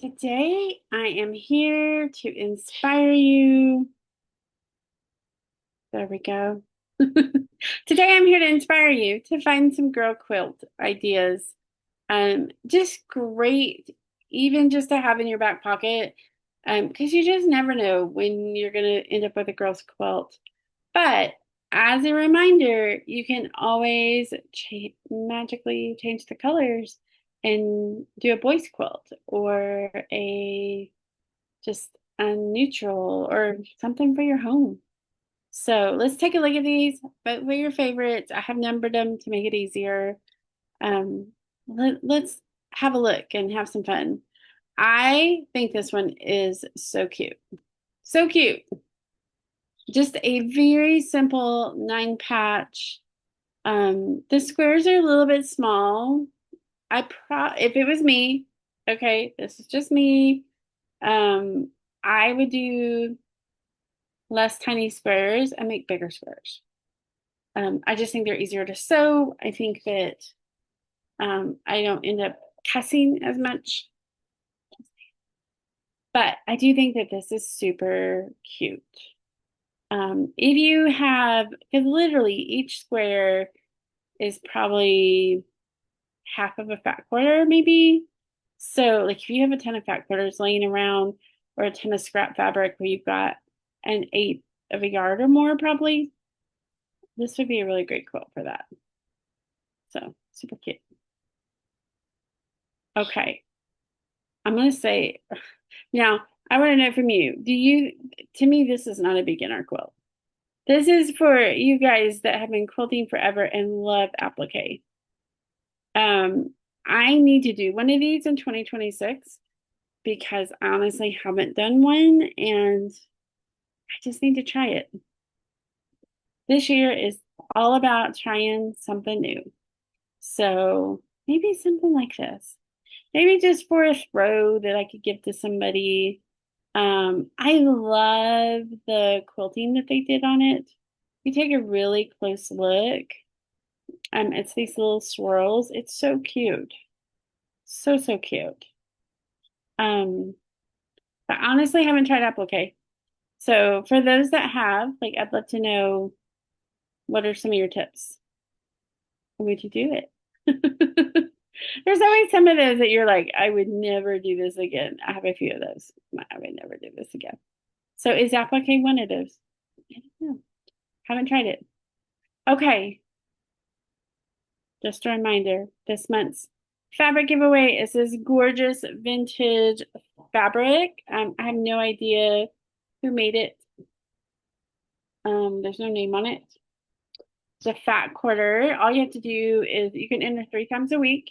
Today, I am here to inspire you. There we go. Today, I'm here to inspire you to find some girl quilt ideas. Just great, even just to have in your back pocket, because you just never know when you're going to end up with a girl's quilt. But as a reminder, you can always magically change the colors and do a boy's quilt or a just a neutral or something for your home. So let's take a look at these. But for your favorites, I have numbered them to make it easier. Um, let's have a look and have some fun. I think this one is so cute. So cute. Just a very simple 9 patch. The squares are a little bit small. If it was me, okay, this is just me. Um, I would do less tiny squares and make bigger squares. I just think they're easier to sew. I think that I don't end up cussing as much, but I do think that this is super cute. If you have, because literally each square is probably half of a fat quarter, maybe. So, like, if you have a ton of fat quarters laying around or a ton of scrap fabric where you've got an eighth of a yard or more, probably, this would be a really great quilt for that. So, super cute. Okay, I'm going to say now, I want to know from you, to me, this is not a beginner quilt. This is for you guys that have been quilting forever and love applique. I need to do one of these in 2026 because I honestly haven't done one and I just need to try it. This year is all about trying something new. So maybe something like this. Maybe just for a throw that I could give to somebody. I love the quilting that they did on it. You take a really close look. It's these little swirls. It's so cute. So, so cute. Um, but honestly, I haven't tried applique. So for those that have, like, I'd love to know what are some of your tips? Would you do it? There's always some of those that you're like, I would never do this again. I have a few of those. I would never do this again. So is applique one of those? I don't know. Haven't tried it. Okay. Just a reminder, this month's fabric giveaway is this gorgeous vintage fabric. I have no idea who made it. There's no name on it. It's a fat quarter. All you have to do is you can enter 3 times a week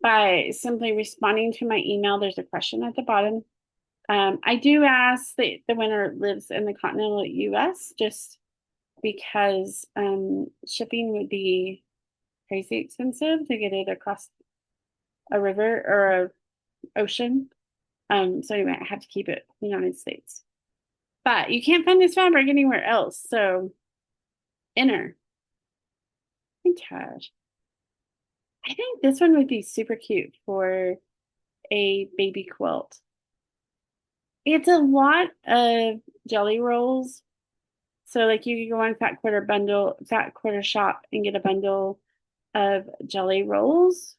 by simply responding to my email. There's a question at the bottom. I do ask that the winner lives in the continental US just because shipping would be crazy expensive to get it across a river or a ocean. So anyway, I have to keep it in the United States. But you can't find this fabric anywhere else. So enter. Vintage. I think this one would be super cute for a baby quilt. It's a lot of jelly rolls. So like you could go on Fat Quarter Shop and get a bundle of jelly rolls.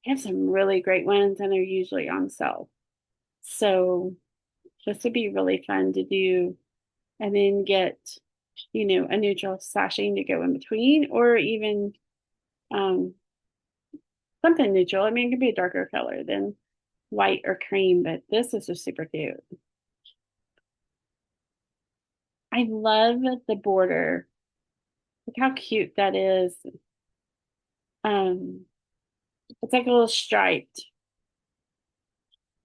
They have some really great ones and they're usually on sale. So this would be really fun to do and then get, a neutral sashing to go in between or even um, something neutral. I mean, it could be a darker color than white or cream, but this is just super cute. I love the border. Look how cute that is. Um, it's like a little striped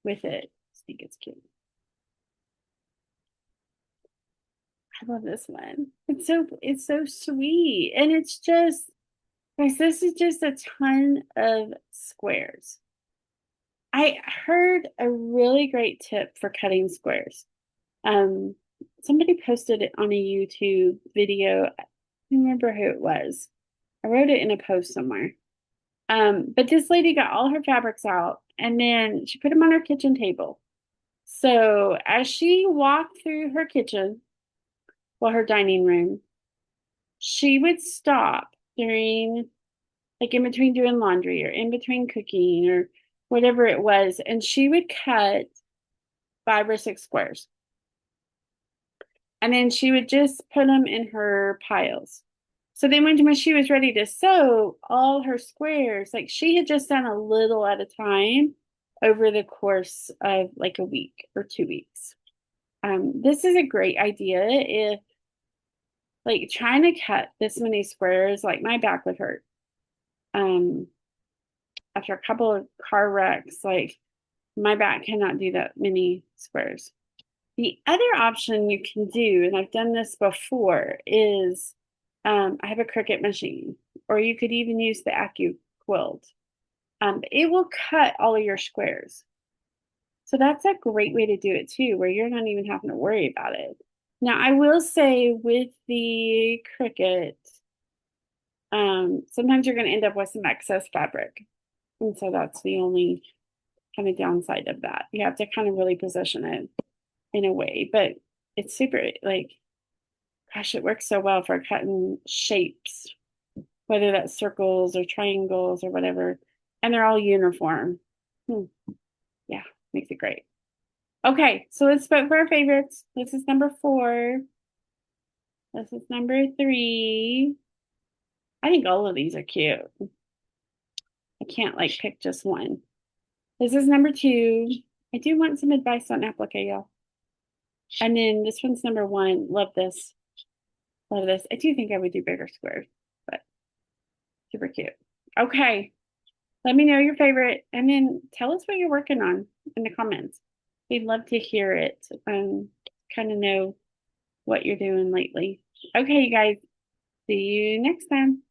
with it. I think it's cute. I love this one. It's so sweet. And it's just, guys, this is just a ton of squares. I heard a really great tip for cutting squares. Um, Somebody posted it on a YouTube video. I don't remember who it was. I wrote it in a post somewhere. But this lady got all her fabrics out and then she put them on her kitchen table. So as she walked through her kitchen, well, her dining room, she would stop during, like in between doing laundry or in between cooking or whatever it was, and she would cut 5 or 6 squares. And then she would just put them in her piles. So then when she was ready to sew all her squares, like she had just done a little at a time over the course of like a week or 2 weeks. This is a great idea if like trying to cut this many squares, like my back would hurt. Um, After a couple of car wrecks, like my back cannot do that many squares. The other option you can do, and I've done this before, is I have a Cricut machine, or you could even use the Quilt. It will cut all of your squares. So that's a great way to do it too, where you're not even having to worry about it. Now, I will say with the Cricut, sometimes you're going to end up with some excess fabric. And so that's the only kind of downside of that. You have to kind of really position it in a way, but it's super like, gosh, it works so well for cutting shapes, whether that's circles or triangles or whatever, and they're all uniform. Yeah, makes it great. Okay, so let's vote for our favorites. This is number 4. This is number 3. I think all of these are cute. I can't like pick just one. This is number 2. I do want some advice on applique, y'all. And then this one's number 1. Love this. Love this. I do think I would do bigger squares, but super cute. Okay. Let me know your favorite and then tell us what you're working on in the comments. We'd love to hear it and kind of know what you're doing lately. Okay, you guys. See you next time.